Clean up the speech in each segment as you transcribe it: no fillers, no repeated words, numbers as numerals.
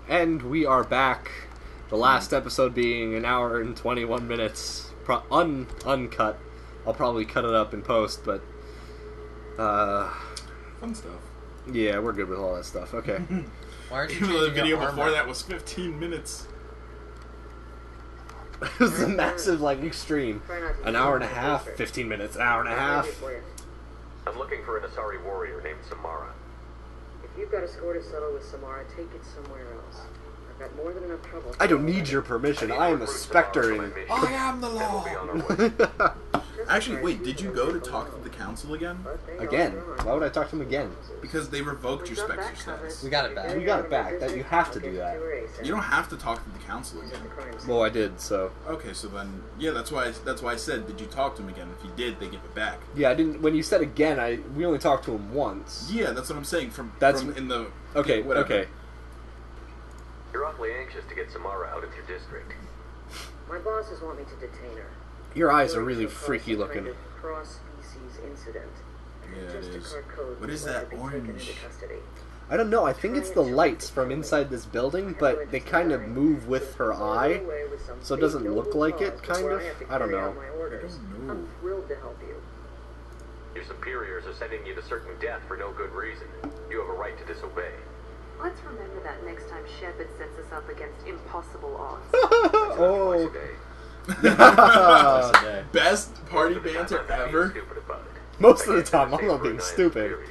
And we are back. The last episode being an hour and 21 minutes. Uncut. I'll probably cut it up in post, but... Fun stuff. Yeah, we're good with all that stuff. Okay. Why aren't you Even though the changing your video before armor? that was 15 minutes. It was a massive, extreme. An hour and a half, 15 minutes, an hour and a half. I'm looking for an Asari warrior named Samara. If you've got a score to settle with Samara, take it somewhere else. I've got more than enough trouble. I don't need your permission. I am a specter in... I am the Then we'll law! be on our way. Actually, wait, did you go to talk to the council again? Again? Why would I talk to him again? Because they revoked your Spectre status. We got it back. We got it back. That you have to do that. You don't have to talk to the council again. Well, I did, so... Okay, so then, yeah, that's why I said, did you talk to him again? If you did, they give it back. Yeah, I didn't... When you said again, we only talked to him once. Yeah, that's what I'm saying. That's- from in the Okay, yeah, whatever. okay. You're awfully anxious to get Samara out of your district. My bosses want me to detain her. Your eyes are really freaky looking. Cross-species incident. Yeah, it is. Justicar code What is would that like to be taken orange? into custody. I don't know, I think it's the lights from inside this building, but they kind of move with her eye, so it doesn't look like it, kind of. I don't know. I don't know. I'm thrilled to help you. Your superiors are sending you to certain death for no good reason. You have a right to disobey. Let's remember that next time Shepard sets us up against impossible odds. Twice Oh. a day. Best party Most of the time, banter I'm not being ever. stupid about it. Most of the I can't time, I'm stay not for being a night stupid. superior.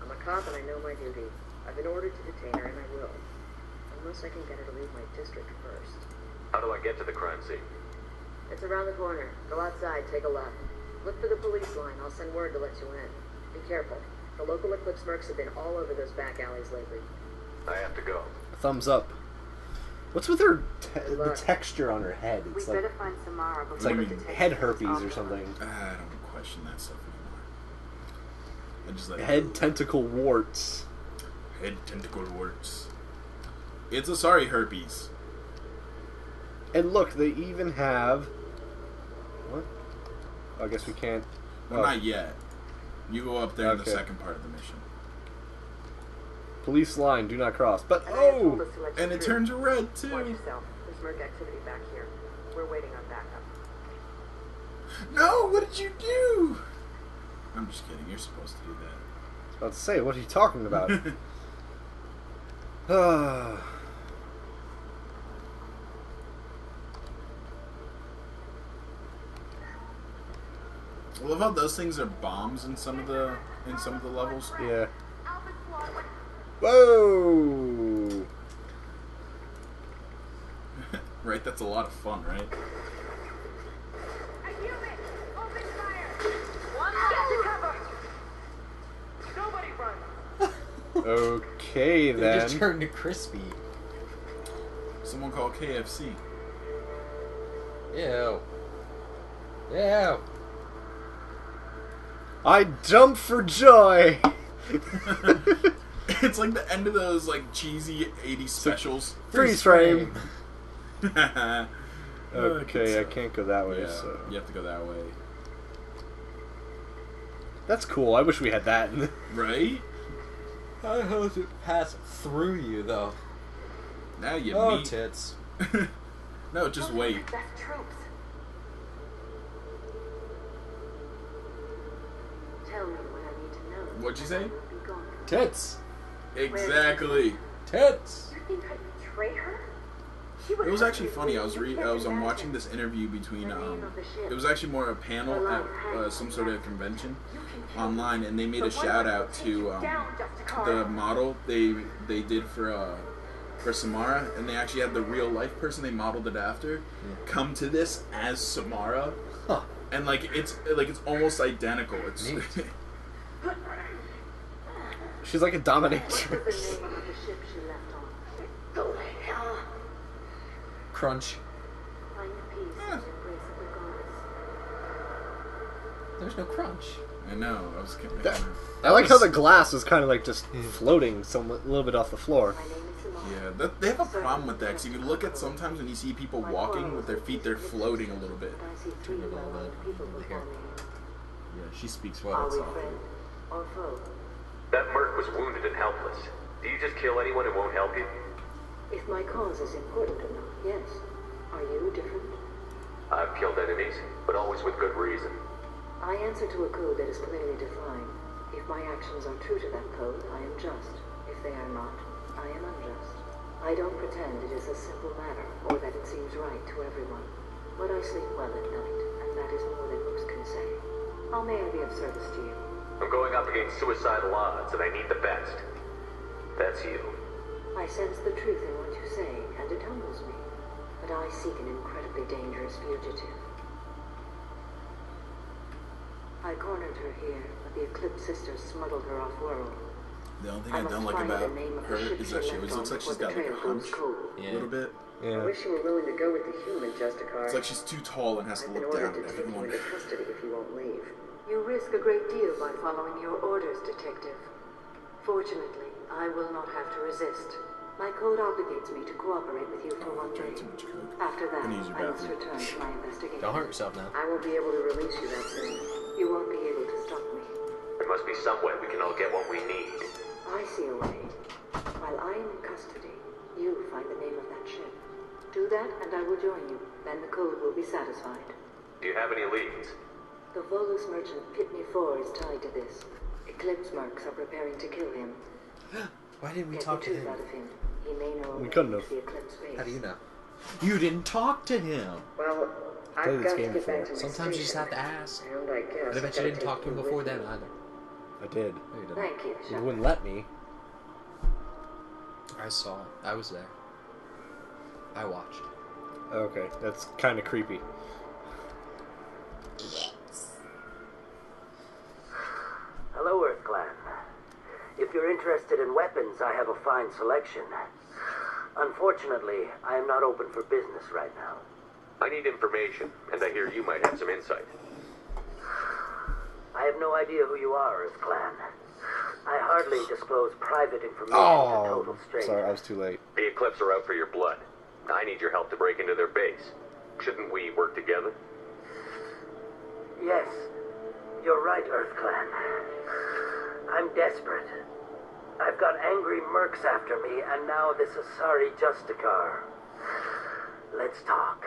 I'm a cop and I know my duty. I've been ordered to detain her and I will. Unless I can get her to leave my district first. How do I get to the crime scene? It's around the corner. Go outside, take a left. Look for the police line. I'll send word to let you in. Be careful. The local Eclipse mercs have been all over those back alleys lately. I have to go. Thumbs up. What's with her the texture on her head? We It's like better find Samara before it's like the detective head gets herpes off or on something. I don't question that stuff anymore. I just like Head tentacle warts. head tentacle warts. It's Asari herpes. And look, they even have what? Oh, I guess we can't. Well, Oh. not yet. You go up there in the Okay. second part of the mission. Police line, do not cross. But And they told oh, us to let you And it through. turns red Watch too. yourself. There's merc activity back here. We're waiting on backup. No, what did you do? I'm just kidding. You're supposed to do I was about to say, what are you talking about? that. I love how those things are bombs in some of the levels. Yeah. Whoa! Right, that's a lot of fun, right? Okay They then. just turned to crispy. Someone call KFC. Ew. Ew. I jump for joy. It's like the end of those cheesy 80s specials. Freeze frame. Okay, Okay, I can't go that way. Yeah, So you have to go that way. that's cool. I wish we had that. Right? How does it pass through you, though? Now you Oh, meet. tits. No, just wait. That's troops. Tell me what I need to know. What'd you say? Be gone. Tits. Exactly. Tits. You think I'd betray her? It was actually funny. I was watching this interview between it was actually more a panel at some sort of convention online, and they made a shout out to the model they did for Samara, and they actually had the real life person they modeled it after come to this as Samara, Huh. and it's almost identical. It's Neat. She's like a dominatrix. What was the name of the ship she left on? Go to hell. Crunch. Find the peace and embrace of the goddess. There's no crunch. I know. I was kidding. I like how the glass is kind of just floating a little bit off the floor. My name is Samara. Yeah, they have a problem with that. Because if you look at sometimes when you see people walking with their feet, they're floating a little bit. But I see three Turn it all well-armed that people over before here. me. Yeah, she speaks Are well we itself. friend or foe? That merc was wounded and helpless. Do you just kill anyone who won't help you? If my cause is important enough, yes. Are you different? I've killed enemies, but always with good reason. I answer to a code that is clearly defined. If my actions are true to that code, I am just. If they are not, I am unjust. I don't pretend it is a simple matter, or that it seems right to everyone. But I sleep well at night, and that is more than most can say. How may I be of service to you? I'm going up against suicidal odds, and I need the best. That's you. I sense the truth in what you say, and it humbles me. But I seek an incredibly dangerous fugitive. I cornered her here, but the Eclipse sisters smuggled her off-world. The only thing I I don't must like find about the name of her the ship is that she always looks like she's got like a hunch a little bit. I Yeah. wish you were willing to go with the human, Justicar. It's like she's too tall and has to I've been look down ordered at to take you everyone. into custody if you won't leave. You risk a great deal by following your orders, Detective. Fortunately, I will not have to resist. My code obligates me to cooperate with you for one day. Drank too much Coke. After that, Gonna use your I must bathroom. return to my investigation. Don't hurt yourself now. I won't be able to release you that soon. You won't be able to stop me. There must be some way we can all get what we need. I see a way. While I am in custody, you find the name of that ship. Do that, and I will join you. Then the code will be satisfied. Do you have any leads? The Volus merchant Pitney 4 is tied to this. Eclipse mercs are preparing to kill him. Why didn't we Get talk the to truth him? out of him. He may know a We way couldn't to have. the Eclipse base. How do you know? You didn't talk to him. Well, played I've this got game to get back before. to my Sometimes you just station. have to ask. And I guess But I bet you gotta didn't talk to him take you before with then me. either. I did. No, you didn't. Thank you, You Shepard. wouldn't let me. I saw it. I was there. I watched. Okay, that's kind of creepy. Hello, Earth Clan. If you're interested in weapons, I have a fine selection. Unfortunately, I am not open for business right now. I need information, and I hear you might have some insight. I have no idea who you are, Earth Clan. I hardly disclose private information to Oh, total strangers. sorry, I was too late. The Eclipse are out for your blood. I need your help to break into their base. Shouldn't we work together? Yes, you're right, Earth Clan. I'm desperate. I've got angry mercs after me, and now this Asari Justicar. Let's talk.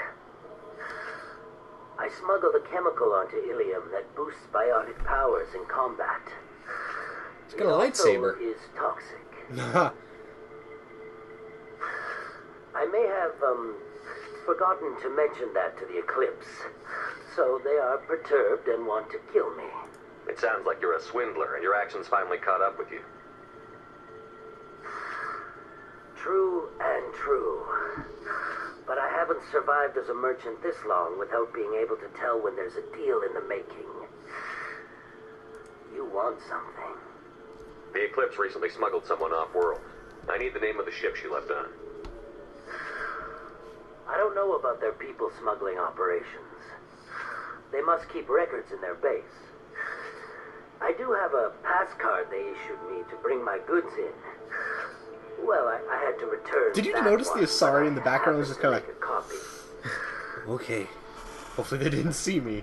I smuggled a chemical onto Ilium that boosts biotic powers in combat. He's got a lightsaber. It also is toxic. I may have, forgotten to mention that to the Eclipse. So they are perturbed and want to kill me. It sounds like you're a swindler, and your actions finally caught up with you. True and true. But I haven't survived as a merchant this long without being able to tell when there's a deal in the making. You want something. The Eclipse recently smuggled someone off-world. I need the name of the ship she left on. I don't know about their people smuggling operations. They must keep records in their base. I do have a pass card they issued me to bring my goods in. Well, I had to return. Did you that notice one, the Asari but in the I background was just happened kinda to make a copy. Okay. Hopefully they didn't see me.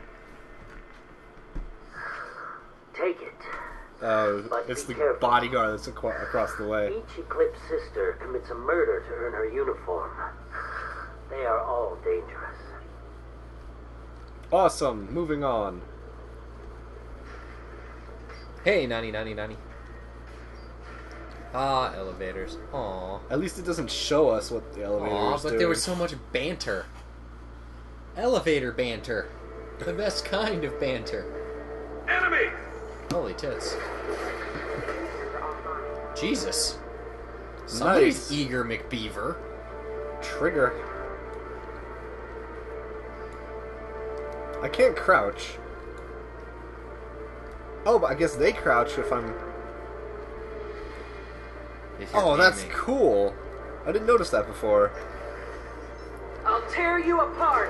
Take it. But It's be the careful. bodyguard that's across the way. Each Eclipse sister commits a murder to earn her uniform. They are all dangerous. Awesome. Moving on. Hey, Nani. Ah, elevators. Aw. At least it doesn't show us what the elevator Aw, is but doing. there was so much banter. Elevator banter. The best kind of banter. Enemy! Holy tits. Jesus. Somebody's Nice. eager, McBeaver. Trigger. I can't crouch. Oh, but I guess they crouch if I'm... If you're Oh, that's aiming. cool. I didn't notice that before. I'll tear you apart!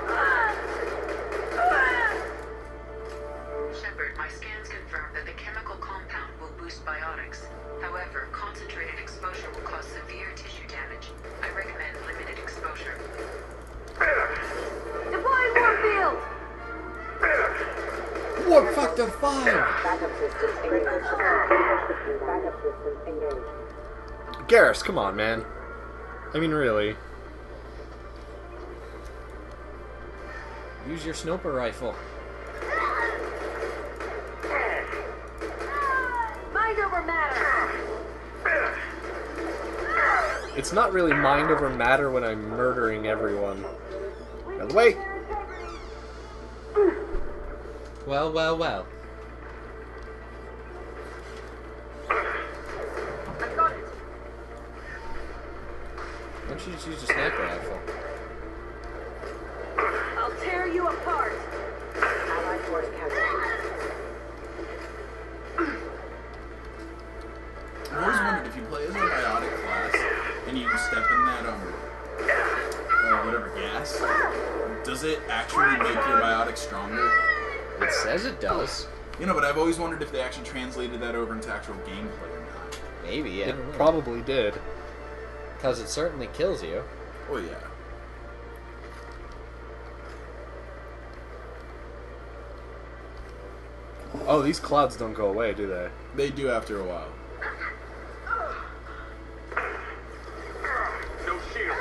Shepard, my scans confirm that the chemical compound will boost biotics. However, concentrated exposure will cause severe tissue damage. I recommend limited exposure. Deploying Warfield! Warp Factor 5! Backup systems engaged. Backup systems engaged. Garrus, come on, man. I mean, really. Use your sniper rifle. Mind over matter! It's not really mind over matter when I'm murdering everyone. By the way, Well, well, well. I got it! Why don't you just use a sniper rifle? I'll tear you apart! Allied force casualty. I've always wondered if you play as a biotic class and you step in that whatever gas, does it actually make your biotic stronger? It says it does. You know, but I've always wondered if they actually translated that over into actual gameplay or not. Maybe, I don't know. it probably did. Because it certainly kills you. Oh yeah. Oh, these clouds don't go away, do they? They do after a while. No shields.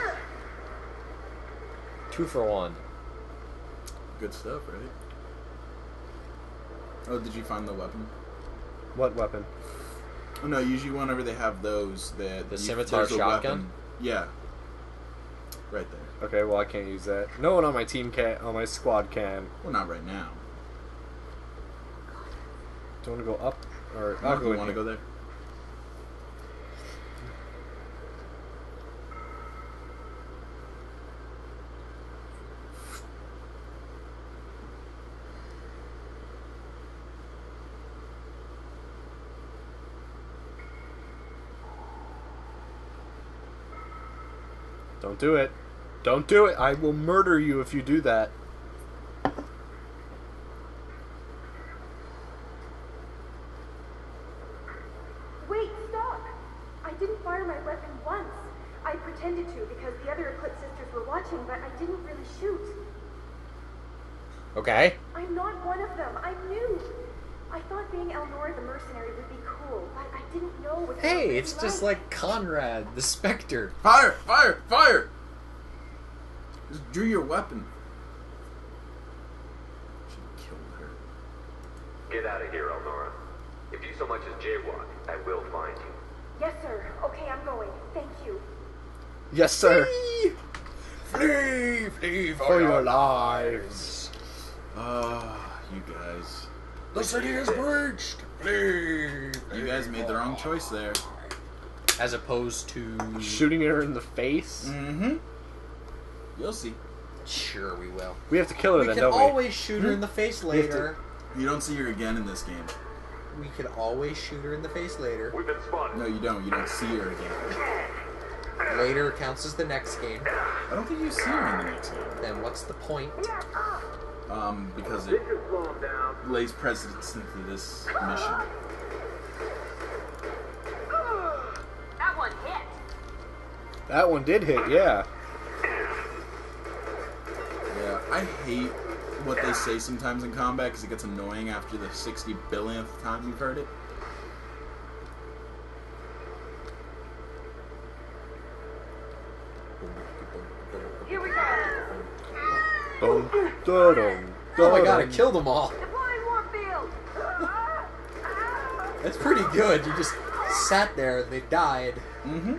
2 for 1. Good stuff, right? Oh, did you find the weapon? What weapon? Oh no, usually whenever they have those, The scimitar there's a shotgun? weapon. Yeah. Right there. Okay, well I can't use that. No one on my team can. On my squad can. Well, not right now. Do you want to go up or I'll go You in want to here. go there? Don't do it. Don't do it. I will murder you if you do that. Wait, stop! I didn't fire my weapon once. I pretended to because the other Eclipse sisters were watching, but I didn't really shoot. Okay. I'm not one of them. I'm new. I thought being Elnora the mercenary would be cool, but I didn't know what they were Hey, really it's just like Conrad, the Spectre. Fire! Fire! Fire! Just drew your weapon. Should have killed her. Get out of here, Elnora. If you so much as jaywalk, I will find you. Yes, sir. Okay, I'm going. Thank you. Yes, sir. Flee! Flee For your lives. Ah, you guys. The city is breached! Flee! You guys made the wrong choice there. As opposed to... Shooting her in the face. Mm-hmm. You'll see. Sure we will. We have to kill her We then, can don't we? always shoot her in the face We have to- later. You don't see her again in this game. We can always shoot her in the face later. We've been spotted. No, you don't. You don't see her again. Later counts as the next game. I don't think you see her in the next game. Then what's the point? Because it lays precedence into this mission. That one hit! That one did hit, yeah. Yeah, I hate what they say sometimes in combat because it gets annoying after the 60 billionth time you've heard it. Here we go! Dun, dun, dun, Oh my god, I dun. killed them all. Deploying warfield! That's pretty good. You just sat there and they died. Mm-hmm.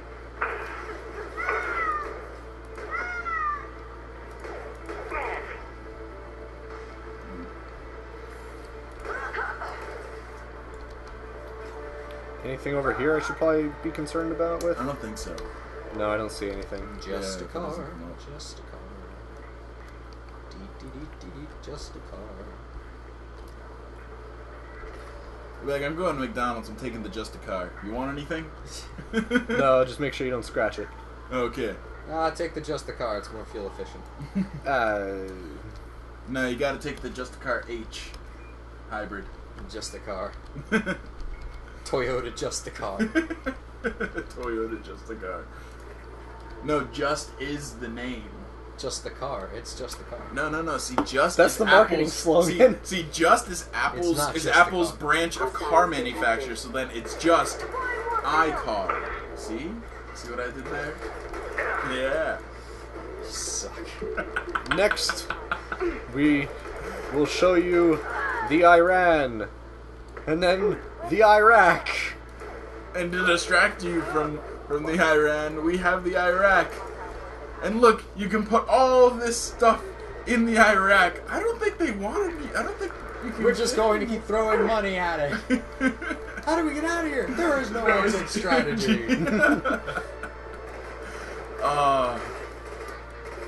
Anything over here I should probably be concerned about with? I don't think so. No, I don't see anything. Just Yeah, a car. it doesn't come up. Just a car. Dee, just a car. Like, I'm going to McDonald's. I'm taking the Just a Car. You want anything? No, just make sure you don't scratch it. Okay. Take the just a car. It's more fuel efficient. No, you got to take the Just a Car H hybrid. Just a car. Toyota just a car. Toyota Just a Car. No, Just is the name. Just the car. It's just the car. No. See, Just That's is the marketing Apple's, slogan. See, Just is It's Apple's not is just a Apple's car. branch of car manufacturer. So then it's just iCar. See what I did there? Next, we will show you the Iran, and then the Iraq. And to distract you from the Iran, we have the Iraq. And look, you can put all this stuff in the Iraq. I don't think they wanted me. I don't think you can. We're just going to keep throwing money at it. How do we get out of here? There is no exit strategy.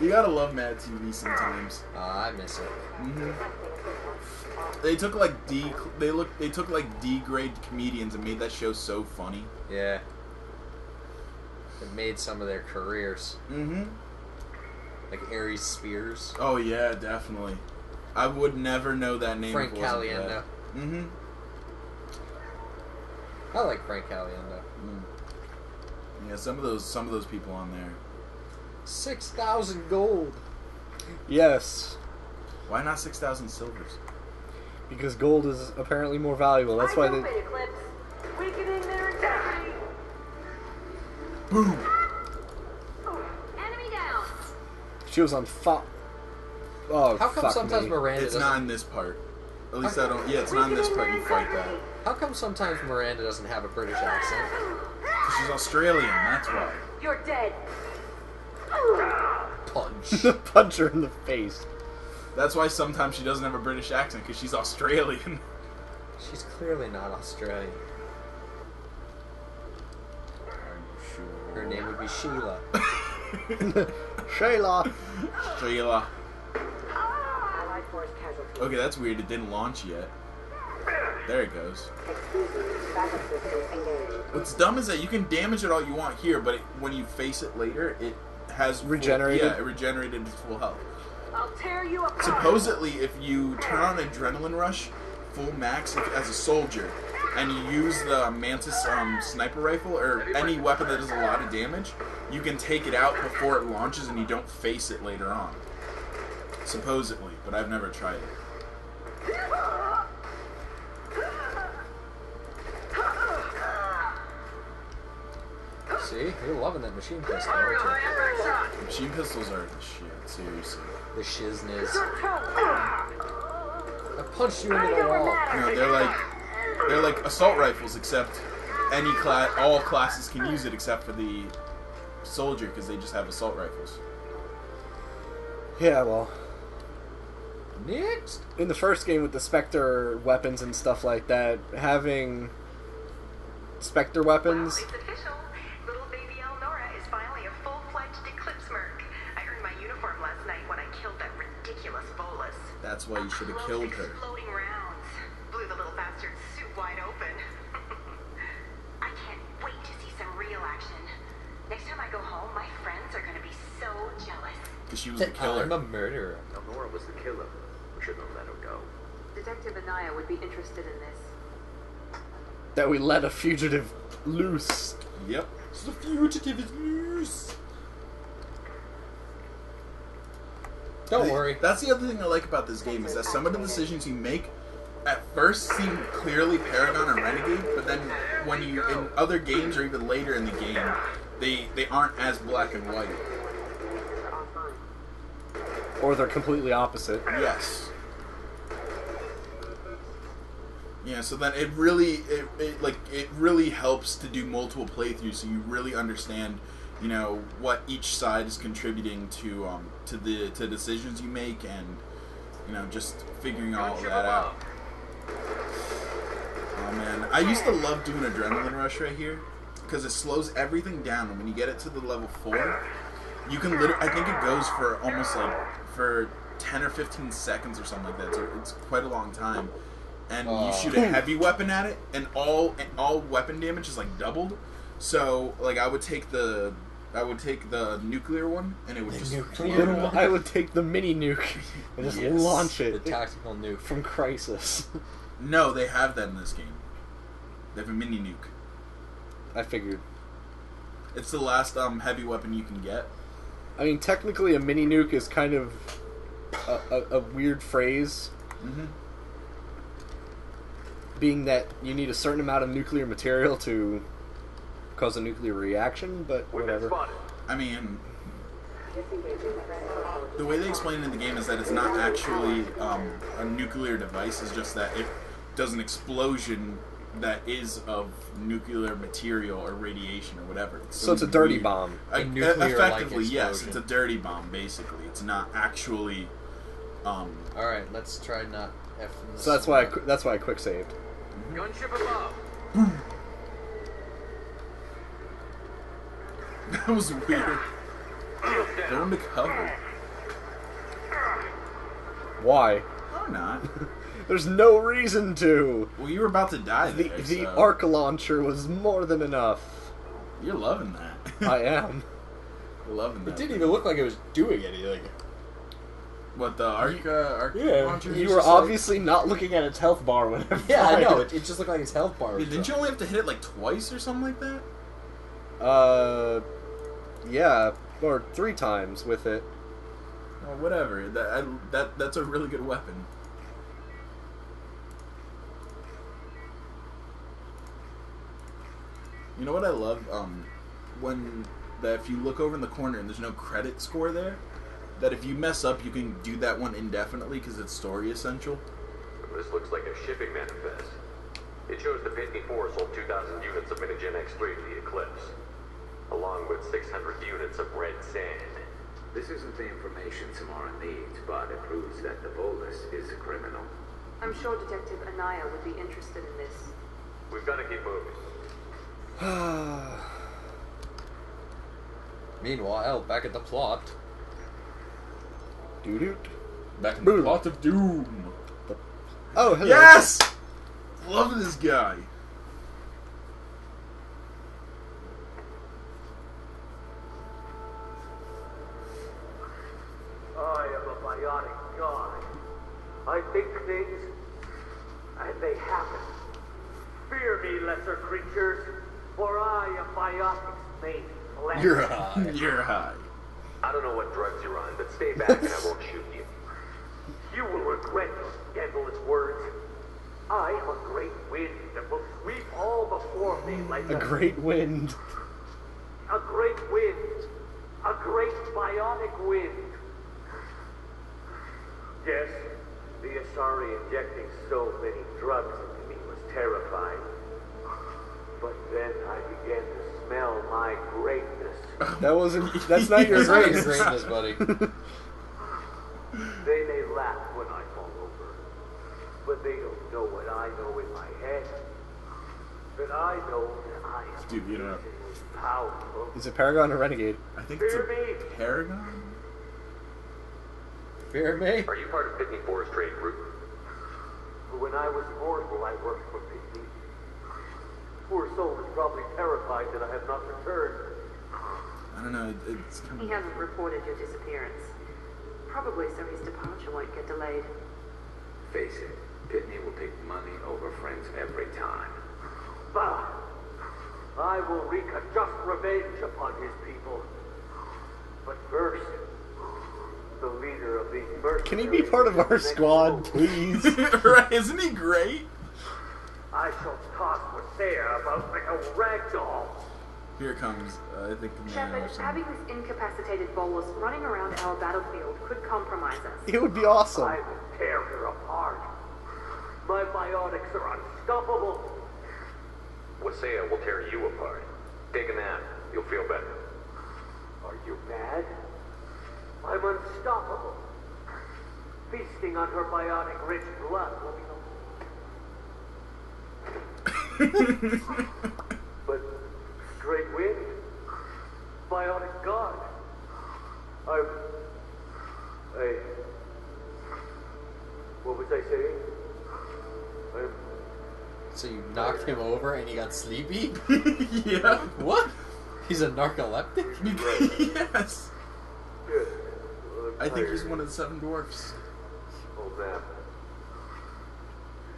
You gotta love Mad TV sometimes. I miss it. Mm-hmm. They took like D grade comedians and made that show so funny. Yeah. It made some of their careers. Mm-hmm. Like Aries Spears. Oh yeah, definitely. I would never know that name. Frank Caliendo. Mm-hmm. I like Frank Caliendo. Yeah, some of those people on there. 6,000 gold. Yes. Why not 6,000 silvers? Because gold is apparently more valuable. That's why they. Eclipse. Weakening their integrity. Boom. Enemy down. She was on fire. Oh, How come fuck sometimes me. Miranda It's doesn't... not in this part. At least I don't. Yeah, it's not in this part. You fight that. How come sometimes Miranda doesn't have a British accent? Because she's Australian. That's why. You're dead. Punch. Punch her in the face. That's why sometimes she doesn't have a British accent, because she's Australian. She's clearly not Australian. Her name would be Sheila. Shayla. Sheila. Allied force casualty. Okay, that's weird. It didn't launch yet. There it goes. Excuse me. Backup system engaged. What's dumb is that you can damage it all you want here, but when you face it later, it has Regenerated? Yeah, it regenerated its full health. I'll tear you apart. Supposedly, if you turn on Adrenaline Rush full max as a soldier, and you use the Mantis sniper rifle or any weapon that does a lot of damage, you can take it out before it launches, and you don't face it later on. Supposedly, but I've never tried it. See? You're loving that machine pistol, aren't you? Machine pistols are the shit. Seriously. The shizniz. I punched you into the wall. You know, they're like assault rifles, except all classes can use it except for the soldier, because they just have assault rifles. Yeah, well. Next. In the first game with the Spectre weapons and stuff like that, having Spectre weapons... Well, it's official. Little baby Elnora is finally a full-fledged Eclipse merc. I earned my uniform last night when I killed that ridiculous Volus. That's why you should have killed her. Exploding rounds. Blew the little bastard's suit wide open. I can't wait to see some real action. Next time I go home, my friends are going to be so jealous. Because she was the killer. I'm a murderer. Elnora was the killer. We shouldn't have let her go. Detective Anaya would be interested in this. That we let a fugitive loose. Yep. The fugitive is loose. Don't worry. That's the other thing I like about this game, is that some of the decisions you make at first seem clearly Paragon or Renegade, but then when you in other games or even later in the game, they aren't as black and white. Or they're completely opposite. Yes. Yeah, so then it really helps to do multiple playthroughs, so you really understand, you know, what each side is contributing to the decisions you make, and you know, just figuring all of that out. Oh man, I used to love doing Adrenaline Rush right here because it slows everything down, and when you get it to the level 4, you can literally, I think it goes for almost like for 10 or 15 seconds or something like that. So it's quite a long time. And you shoot a heavy weapon at it, and all weapon damage is like doubled. So like I would take the nuclear one, and it would just I would take the mini nuke and just launch it. The tactical nuke from Crisis. No, they have that in this game. They have a mini nuke. I figured. It's the last heavy weapon you can get. I mean, technically, a mini nuke is kind of a weird phrase. Mm-hmm. Being that you need a certain amount of nuclear material to cause a nuclear reaction, but whatever. I mean, The way they explain it in the game is that it's not actually a nuclear device. It's just that it does an explosion that is of nuclear material or radiation or whatever. So it's a dirty bomb. A nuclear-like Effectively, yes. explosion. It's a dirty bomb, basically. It's not actually... Alright, let's try not F-ing this. So that's why I quick saved. Gunship above. That was weird. Go into cover. Why? Or not. There's no reason to. Well, you were about to die The there, the so- arc launcher was more than enough. You're loving that. I am. You're loving that. It didn't even look like it was doing anything. What, the arc launcher? You were obviously not looking at its health bar whenever. Yeah, I know. It just looked like its health bar was Didn't you dropped. only have to hit it like twice or something like that? Yeah, or 3 times with it. Well, whatever. That's a really good weapon. You know what I love? If you look over in the corner and there's no credit score there, that if you mess up, you can do that one indefinitely because it's story essential. This looks like a shipping manifest. It shows the Pitney 4 sold 2,000 units of Minigen X3 to the Eclipse, along with 600 units of red sand. This isn't the information Samara needs, but it proves that the Volus is a criminal. I'm sure Detective Anaya would be interested in this. We've got to keep moving. Meanwhile, back at the plot. Doo-doot. Back in the plot of doom. Oh, hello. Yes! Love this guy. I am a bionic god. I think things, and they happen. Fear me, lesser creatures, for I am biotic's main flesh. You're high. You're high. I don't know what drugs you're on, but stay back and I won't shoot you. You will regret your scandalous words. I am a great wind that will sweep all before me like A great wind. a great wind. A great bionic wind. Yes, the Asari injecting so many drugs into me was terrifying. But then I began to smell my greatness. That's not your That's not your greatness. greatness, buddy. They may laugh when I fall over, but they don't know what I know in my head. That I know that I am Dude, you know. powerful. Is it Paragon or Renegade? I think it's Fear me. a Paragon? Fear me? Are you part of Pitney 4's trade group? When I was mortal, I worked for Pitney. Poor soul is probably terrified that I have not returned. I don't know. It's kind He of... hasn't reported your disappearance. Probably so his departure won't get delayed. Face it, Pitney will pick money over friends every time. Bah! I will wreak a just revenge upon his people. But first, the leader of these mercenaries... Can he be part of our squad, please? Right, isn't he great? I shall toss Wasea about like a rag doll. Here it comes. I think the man Shepard, or something. having this incapacitated Volus running around our battlefield could compromise us. It would be awesome. I will tear her apart. My bionics are unstoppable. Wasea will tear you apart. Take a nap. You'll feel better. Are you mad? I'm unstoppable. Feasting on her bionic-rich blood will be But straight wind, bionic god. What was I saying? So you knocked him over and he got sleepy? Yeah. What? He's a narcoleptic? Yes. Good. I think he's one of the 7 dwarfs. Oh, man.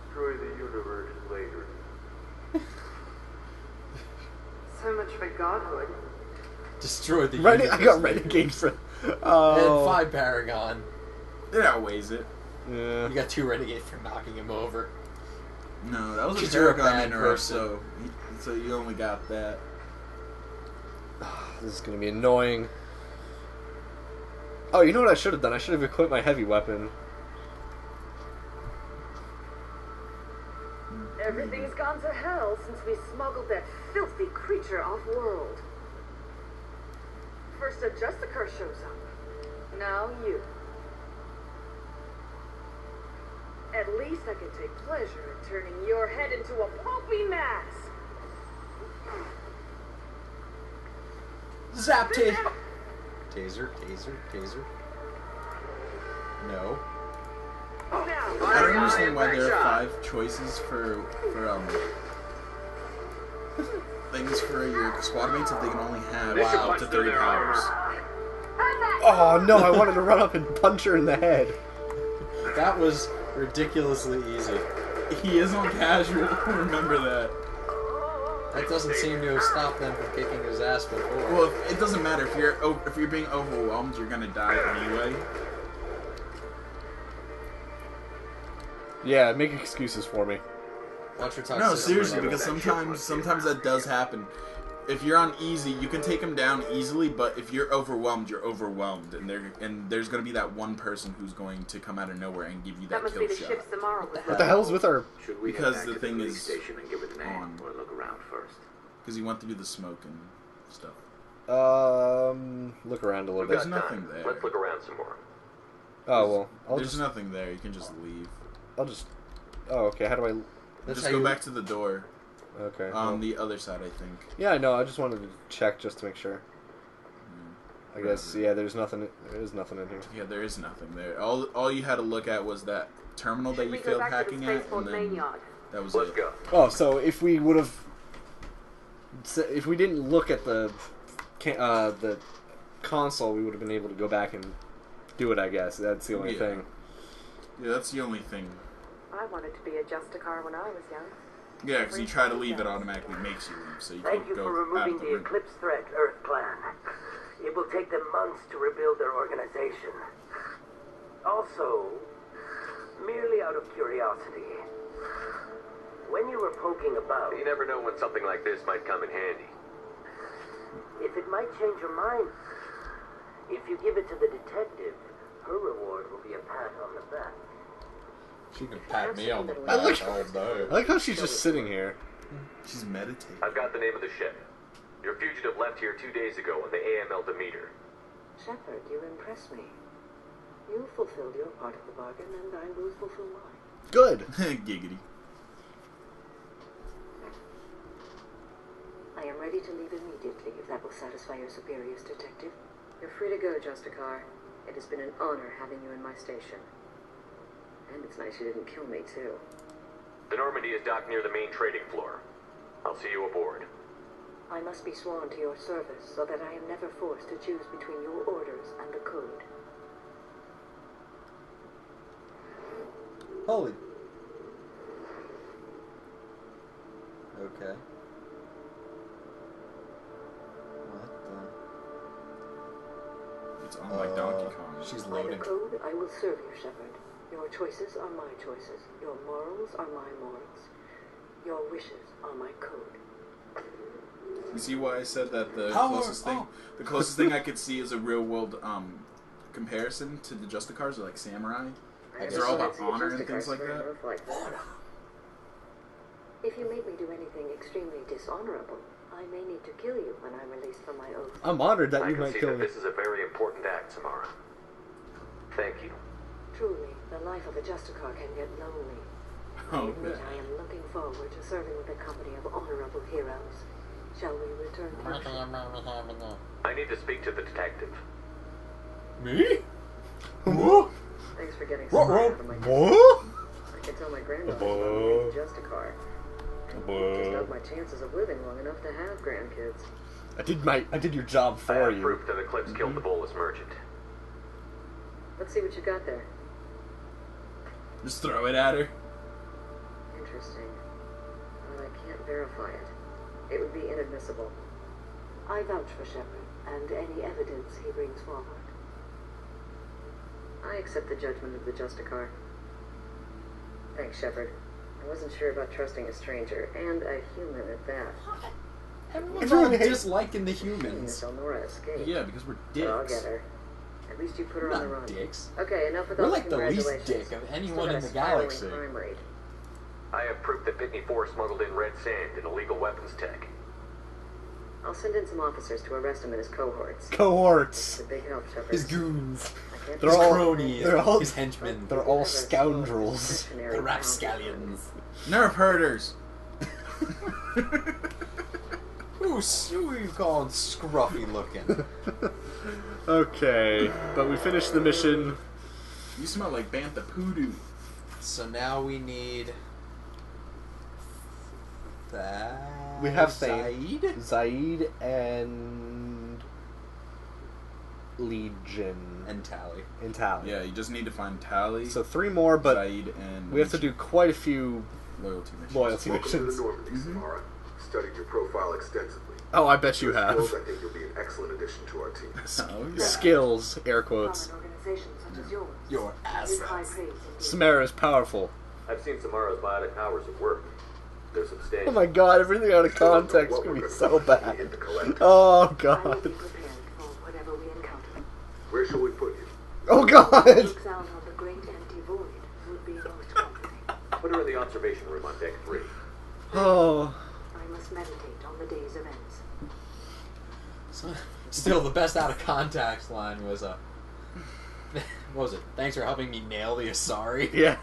Destroy the universe later. So much for godhood. Destroy the I universe. got Renegade for... Oh. And 5 Paragon. It outweighs it. Yeah. You got 2 Renegade for knocking him over. No, that was a Because you're a Paragon bad interrupt, person. so you only got that. This is gonna be annoying. Oh, you know what I should have done? I should have equipped my heavy weapon. Everything's gone to hell since we smuggled that filthy creature off-world. First a Justicar shows up. Now you. At least I can take pleasure in turning your head into a pulpy mass. Zap taser. Taser, taser, taser. No. I don't understand why there are 5 choices for things for your squad mates if they can only have up to 30 powers. Oh no, I wanted to run up and punch her in the head. That was ridiculously easy. He is on casual, remember that. That doesn't seem to have stopped them from kicking his ass before. Well, it doesn't matter. If you're being overwhelmed, you're gonna die anyway. Yeah, make excuses for me. Watch your No, seriously, because sometimes that does happen. If you're on easy, you can take them down easily, but if you're overwhelmed, you're overwhelmed, and there's going to be that one person who's going to come out of nowhere and give you that kill shot. What the hell's with our... Because the thing is station and give it a name, on. or look around first. Because you went through the smoke and stuff. Look around a little There's bit. nothing there. Let's look around some more. Oh, well. There's nothing there. You can just leave. I'll just... Oh, okay. How do I... Just go back to the door. Okay. On the other side, I think. Yeah, I know. I just wanted to check just to make sure. I guess, yeah, there's nothing... There is nothing in here. Yeah, there is nothing there. All you had to look at was that terminal that you failed hacking at, and then that was it. Go. Oh, so if we would have... If we didn't look at the console, we would have been able to go back and do it, I guess. That's the only thing. Yeah, that's the only thing. I wanted to be a Justicar when I was young. Yeah, because you try to leave, it automatically makes you leave, so you Thank can't you go for out removing of the the room. Eclipse Threat Earth Clan. It will take them months to rebuild their organization. Also, merely out of curiosity, when you were poking about... You never know when something like this might come in handy. If it might change your mind, if you give it to the detective, her reward will be a pat on the back. She can pat me on the back all day. I like how she's just sitting here. She's meditating. I've got the name of the ship. Your fugitive left here 2 days ago on the AML Demeter. Shepard, you impress me. You fulfilled your part of the bargain, and I will fulfill mine. Good. Giggity. I am ready to leave immediately, if that will satisfy your superiors, Detective. You're free to go, Justicar. It has been an honor having you in my station. And it's nice you didn't kill me, too. The Normandy is docked near the main trading floor. I'll see you aboard. I must be sworn to your service so that I am never forced to choose between your orders and the code. Holy. Okay. What the? It's on like Donkey Kong. She's By the loading. code, I will serve you, Shepard. Your choices are my choices. Your morals are my morals. Your wishes are my code. You see why I said that the Power closest thing I could see is a real world comparison to the Justicars are like samurai. They're all about honor and things like that. If you make me do anything extremely dishonorable, I may need to kill you when I'm released from my oath. I'm honored that I you can might see kill that me. this is a very important act, Samara. Thank you. Truly, the life of a Justicar can get lonely. I Oh, admit man. I am looking forward to serving with a company of honorable heroes. Shall we return to... I need to speak to the detective. Me? Thanks for getting What? some out of my What? I can tell my granddaughter's mom is Justicar. Just up my chances of living long enough to have grandkids. I did your job I for have you. proof that Eclipse killed the Bolus merchant. Let's see what you got there. Just throw it at her. Interesting. But I can't verify it. It would be inadmissible. I vouch for Shepard and any evidence he brings forward. I accept the judgment of the Justicar. Thanks, Shepard. I wasn't sure about trusting a stranger, and a human at that. Everyone's all just liking the humans. Miss Elnora escaped. Yeah, because we're But I'll dicks. get her. At least you put her on the Not run. dicks. Okay, enough with We're all the like the least congratulations. dick of Still anyone got in a the spiraling galaxy. crime rate. I have proof that Pitney 4 smuggled in red sand and illegal weapons tech. I'll send in some officers to arrest him and his cohorts. Cohorts. It's a big help, Shepard. His goons. I can't They're His all cronies. they're all His henchmen. they're all scoundrels. The rapscallions. Nerf herders. Who are you calling scruffy looking? Okay, but we finished the mission. You smell like Bantha Poodoo. So now we need... We have Saeed? Zaid and Legion And Tally. and Tally. Yeah, you just need to find Tally, So 3 more, but Zaid, and we have to do quite a few loyalty missions. loyalty Welcome to the missions. Normandy, Samara. Studied your profile extensively. Oh, I bet you Your have. skills, I think you'll be an excellent addition to our team. Oh, yeah. Skills, air quotes. From an organization such as yours. Your It is high assets. praise indeed. Samara is powerful. I've seen Samara's biotic powers at work. They're substantial. Oh my god, everything out of context is gonna be so bad. Oh I will god. be prepared for whatever we encounter. Where shall we put you? Oh god. Looks out on the great empty void would be most comforting. Put her in the observation room on deck 3. Oh. I must meditate on the day's events. So, still, the best out of context line was what was it? Thanks for helping me nail the Asari. Yeah.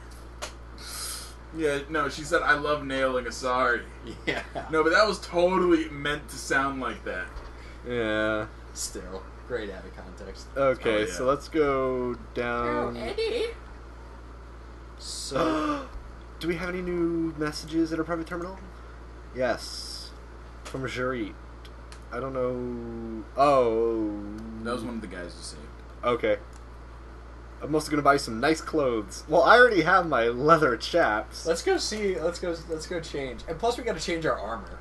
Yeah, no, she said, I love nailing Asari. Yeah. No, but that was totally meant to sound like that. Yeah. Still, great out of context. Okay, Oh, yeah. so let's go down. Eddie. So, Do we have any new messages in our private terminal? Yes. From Jurit. I don't know. Oh. That was one of the guys you saved. Okay. I'm also gonna buy some nice clothes. Well, I already have my leather chaps. let's go see. Let's go change. And plus, we got to change our armor.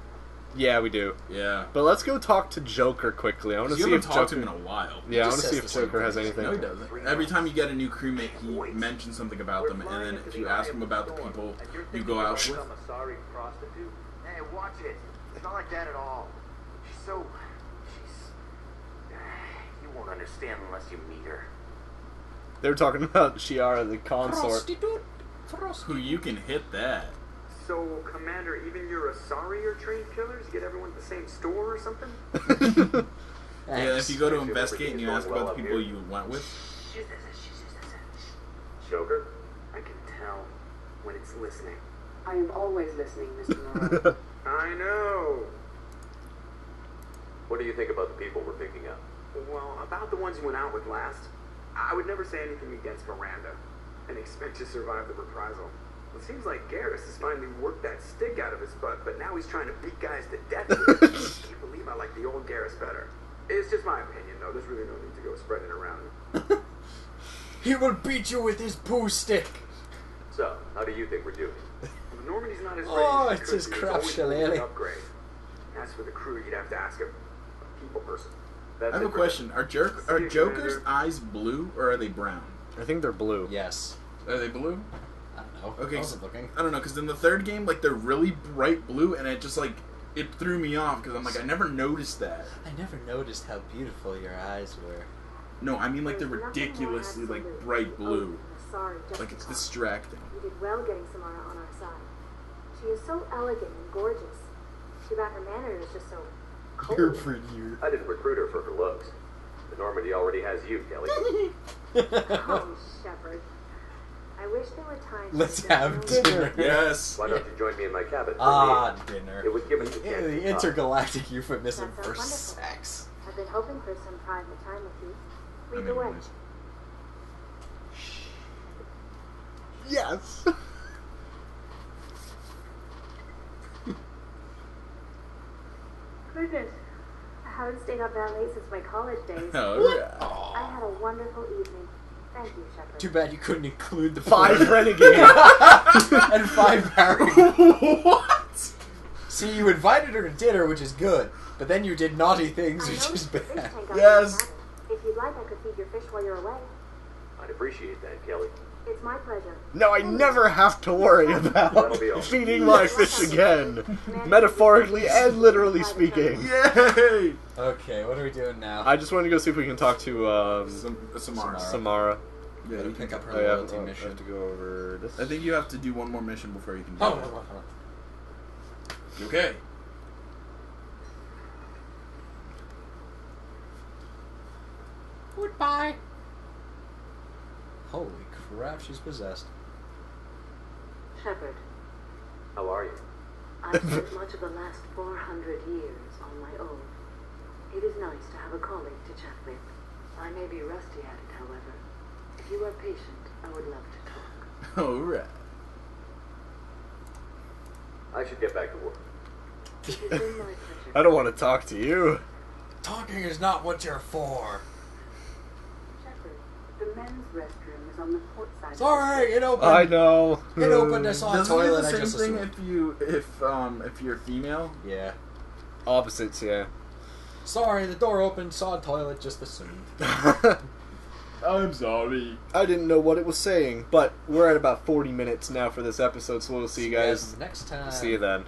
Yeah, we do. Yeah. But let's go talk to Joker quickly. I want to You see haven't if talked Joker. to him in a while. Yeah, I Just want to says see if the same Joker has thing. anything. No, he doesn't. Every time you get a new crewmate, he mentions something about them, and then if you ask him about the people you go out with, Some Asari prostitute? Hey, watch it. It's not like that at all. She's so... You won't understand unless you meet her. They were talking about Shiara, the consort. who you can hit that. So, Commander, even your Asari are trained killers? You get everyone at the same store or something? Yeah, if you go to investigate and you ask about the people you went with, Joker? I can tell when it's listening. I am always listening, Mr. Moreau. I know. What do you think about the people we're picking up? Well, about the ones you went out with last, I would never say anything against Miranda and expect to survive the reprisal. It seems like Garrus has finally worked that stick out of his butt, but now he's trying to beat guys to death. I can't believe I like the old Garrus better. It's just my opinion, though. There's really no need to go spreading it around. He will beat you with his poo stick. So, how do you think we're doing? Normandy's not as ready Oh, as it's it his could be. crap It's always shillelagh. an upgrade. As for the crew, you'd have to ask a people person. I have a question. Are Joker's eyes blue or are they brown? I think they're blue. Yes. Are they blue? I don't know. Okay, I wasn't looking. I don't know, because in the third game, like, they're really bright blue, and it just, like, it threw me off, because I'm like, I never noticed that. I never noticed how beautiful your eyes were. No, I mean, like, they're ridiculously, like, bright blue. Sorry, just Like, it's distracting. You did well getting Samara on our side. She is so elegant and gorgeous. Too bad her manner is just so cold. You're prettier. I didn't recruit her for her looks. The Normandy already has you, Kelly. Oh, Shepard. I wish there were times. Let's when have there were dinner. Yes. Why don't you join me in my cabin for a Ah, meal? dinner. It would give us a chance The to talk. intergalactic euphemism That for sounds wonderful. sex. I've been hoping for some private time with you. I Lead mean, the way. anyways. Yes. Goodness. I haven't stayed up that late since my college days. Oh, yeah. I had a wonderful evening. Thank you, Shepard. Too bad you couldn't include the 5 four. renegade. and 5 Barry. What? See, you invited her to dinner, which is good, but then you did naughty things, I which know is the fish bad. tank up in Yes. the cabin. If you'd like, I could feed your fish while you're away. I'd appreciate that, Kelly. It's my pleasure. Now I never have to worry about That'll be all. feeding my fish again. Metaphorically and literally speaking. Yay! Okay, what are we doing now? I just wanted to go see if we can talk to Samara. Samara. Yeah, Gotta you pick can- up her I loyalty have mission. to go over this. I think you have to do one more mission before you can do Oh, it. hold on. You okay? Goodbye. Holy crap, she's possessed. Shepard, How are you? I've spent much of the last 400 years on my own. It is nice to have a colleague to chat with. I may be rusty at it, however. If you are patient, I would love to talk. Alright. I should get back to work. It has been my pleasure. I don't want to talk to you. Talking is not what you're for. Shepard, the men's restroom is on the port side. Sorry, it opened. I know. It opened. I saw a Doesn't toilet. it I the just same thing assumed. if you're female? Yeah. Opposites, yeah. Sorry, the door opened. Saw a toilet. Just assumed. I'm sorry. I didn't know what it was saying, but we're at about 40 minutes now for this episode, so we'll see you guys next time. See you then.